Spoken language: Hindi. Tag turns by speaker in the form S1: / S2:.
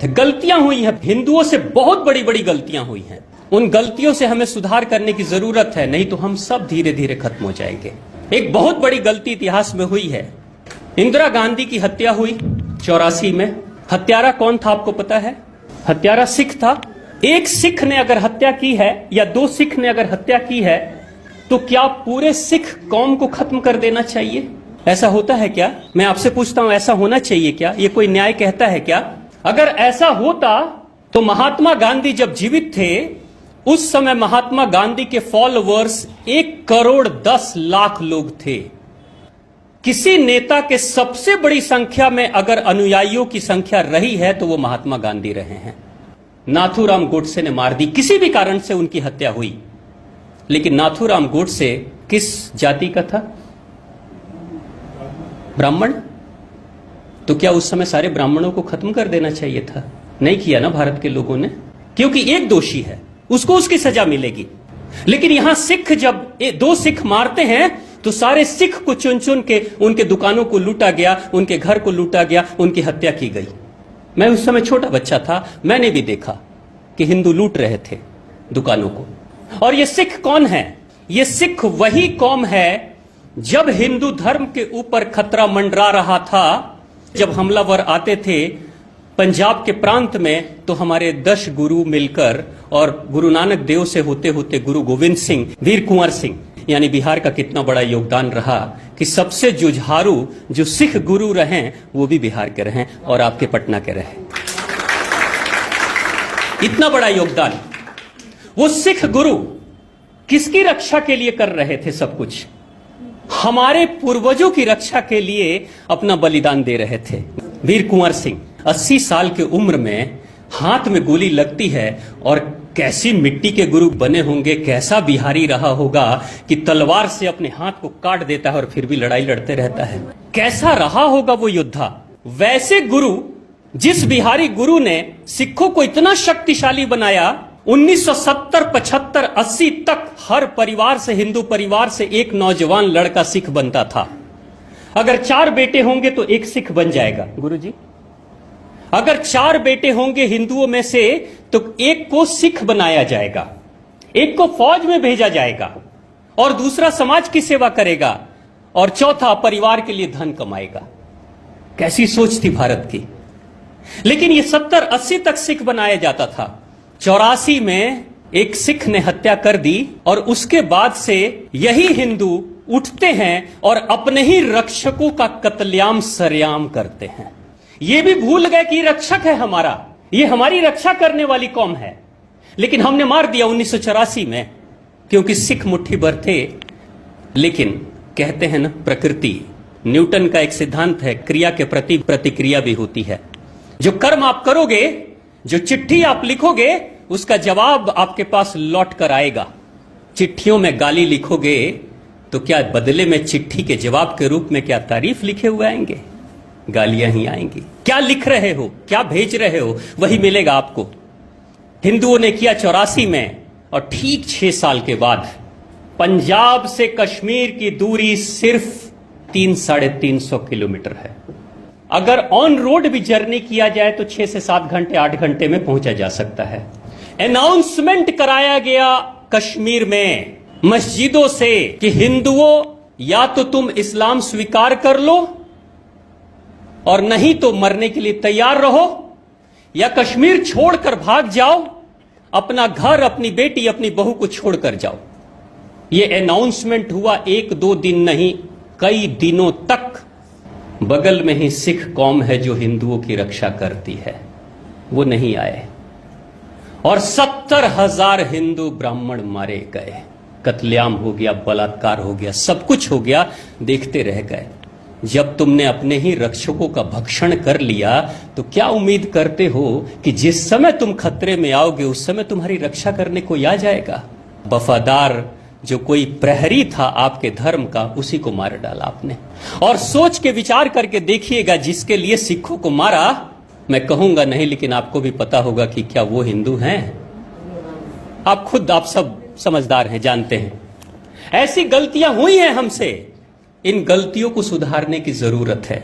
S1: गलतियां हुई हैं, हिंदुओं से बहुत बड़ी बड़ी गलतियां हुई हैं। उन गलतियों से हमें सुधार करने की जरूरत है, नहीं तो हम सब धीरे धीरे खत्म हो जाएंगे। एक बहुत बड़ी गलती इतिहास में हुई है। इंदिरा गांधी की हत्या हुई 84 में। हत्यारा कौन था आपको पता है? हत्यारा सिख था। एक सिख ने अगर हत्या की है या दो सिख ने अगर हत्या की है तो क्या पूरे सिख कौम को खत्म कर देना चाहिए? ऐसा होता है क्या? मैं आपसे पूछता हूं, ऐसा होना चाहिए क्या? ये कोई न्याय कहता है क्या? अगर ऐसा होता तो महात्मा गांधी जब जीवित थे उस समय महात्मा गांधी के फॉलोअर्स 1,10,00,000 लोग थे। किसी नेता के सबसे बड़ी संख्या में अगर अनुयायियों की संख्या रही है तो वो महात्मा गांधी रहे हैं। नाथूराम गोडसे ने मार दी, किसी भी कारण से उनकी हत्या हुई। लेकिन नाथूराम गोडसे किस जाति का था? ब्राह्मण। तो क्या उस समय सारे ब्राह्मणों को खत्म कर देना चाहिए था? नहीं किया ना भारत के लोगों ने, क्योंकि एक दोषी है, उसको उसकी सजा मिलेगी। लेकिन यहां सिख जब दो सिख मारते हैं तो सारे सिख को चुन चुन के उनके दुकानों को लूटा गया, उनके घर को लूटा गया, उनकी हत्या की गई। मैं उस समय छोटा बच्चा था, मैंने भी देखा कि हिंदू लूट रहे थे दुकानों को। और ये सिख कौन है? ये सिख वही कौम है जब हिंदू धर्म के ऊपर खतरा मंडरा रहा था, जब हमलावर आते थे पंजाब के प्रांत में, तो हमारे 10 गुरु मिलकर और गुरु नानक देव से होते होते गुरु गोविंद सिंह, वीर कुंवर सिंह, यानी बिहार का कितना बड़ा योगदान रहा कि सबसे जुझारू जो सिख गुरु रहे वो भी बिहार के रहे और आपके पटना के रहे। इतना बड़ा योगदान। वो सिख गुरु किसकी रक्षा के लिए कर रहे थे? सब कुछ हमारे पूर्वजों की रक्षा के लिए अपना बलिदान दे रहे थे। वीर कुंवर सिंह 80 साल की उम्र में हाथ में गोली लगती है और कैसी मिट्टी के गुरु बने होंगे, कैसा बिहारी रहा होगा कि तलवार से अपने हाथ को काट देता है और फिर भी लड़ाई लड़ते रहता है। कैसा रहा होगा वो योद्धा? वैसे गुरु, जिस बिहारी गुरु ने सिखों को इतना शक्तिशाली बनाया, 1970, 75, 80 तक हर परिवार से, हिंदू परिवार से एक नौजवान लड़का सिख बनता था। अगर 4 बेटे होंगे तो एक सिख बन जाएगा गुरुजी। अगर 4 बेटे होंगे हिंदुओं में से तो एक को सिख बनाया जाएगा, एक को फौज में भेजा जाएगा और दूसरा समाज की सेवा करेगा और चौथा परिवार के लिए धन कमाएगा। कैसी सोच थी भारत की। लेकिन ये 70-80 तक सिख बनाया जाता था। 84 में एक सिख ने हत्या कर दी और उसके बाद से यही हिंदू उठते हैं और अपने ही रक्षकों का कत्लेआम सरेआम करते हैं। ये भी भूल गए कि रक्षक है हमारा, ये हमारी रक्षा करने वाली कौम है। लेकिन हमने मार दिया 1984 में, क्योंकि सिख मुट्ठी भर थे। लेकिन कहते हैं ना, प्रकृति, न्यूटन का एक सिद्धांत है, क्रिया के प्रति प्रतिक्रिया भी होती है। जो कर्म आप करोगे, जो चिट्ठी आप लिखोगे, उसका जवाब आपके पास लौट कर आएगा। चिट्ठियों में गाली लिखोगे तो क्या बदले में चिट्ठी के जवाब के रूप में क्या तारीफ लिखे हुए आएंगे? गालियां ही आएंगी। क्या लिख रहे हो, क्या भेज रहे हो, वही मिलेगा आपको। हिंदुओं ने किया 84 में, और ठीक 6 साल के बाद पंजाब से कश्मीर की दूरी सिर्फ 300-350 किलोमीटर है। अगर ऑन रोड भी जर्नी किया जाए तो 6 से 7 घंटे, 8 घंटे में पहुंचा जा सकता है। अनाउंसमेंट कराया गया कश्मीर में मस्जिदों से कि हिंदुओं, या तो तुम इस्लाम स्वीकार कर लो और नहीं तो मरने के लिए तैयार रहो, या कश्मीर छोड़कर भाग जाओ, अपना घर, अपनी बेटी, अपनी बहू को छोड़कर जाओ। यह अनाउंसमेंट हुआ 1-2 दिन नहीं, कई दिनों तक। बगल में ही सिख कौम है जो हिंदुओं की रक्षा करती है, वो नहीं आए और 70,000 हिंदू ब्राह्मण मारे गए। कत्लेआम हो गया, बलात्कार हो गया, सब कुछ हो गया, देखते रह गए। जब तुमने अपने ही रक्षकों का भक्षण कर लिया तो क्या उम्मीद करते हो कि जिस समय तुम खतरे में आओगे उस समय तुम्हारी रक्षा करने कोई आ जाएगा? वफादार जो कोई प्रहरी था आपके धर्म का, उसी को मार डाला आपने। और सोच के विचार करके देखिएगा, जिसके लिए सिखों को मारा, मैं कहूंगा नहीं, लेकिन आपको भी पता होगा कि क्या वो हिंदू हैं? आप खुद, आप सब समझदार हैं, जानते हैं ऐसी गलतियां हुई हैं हमसे। इन गलतियों को सुधारने की जरूरत है।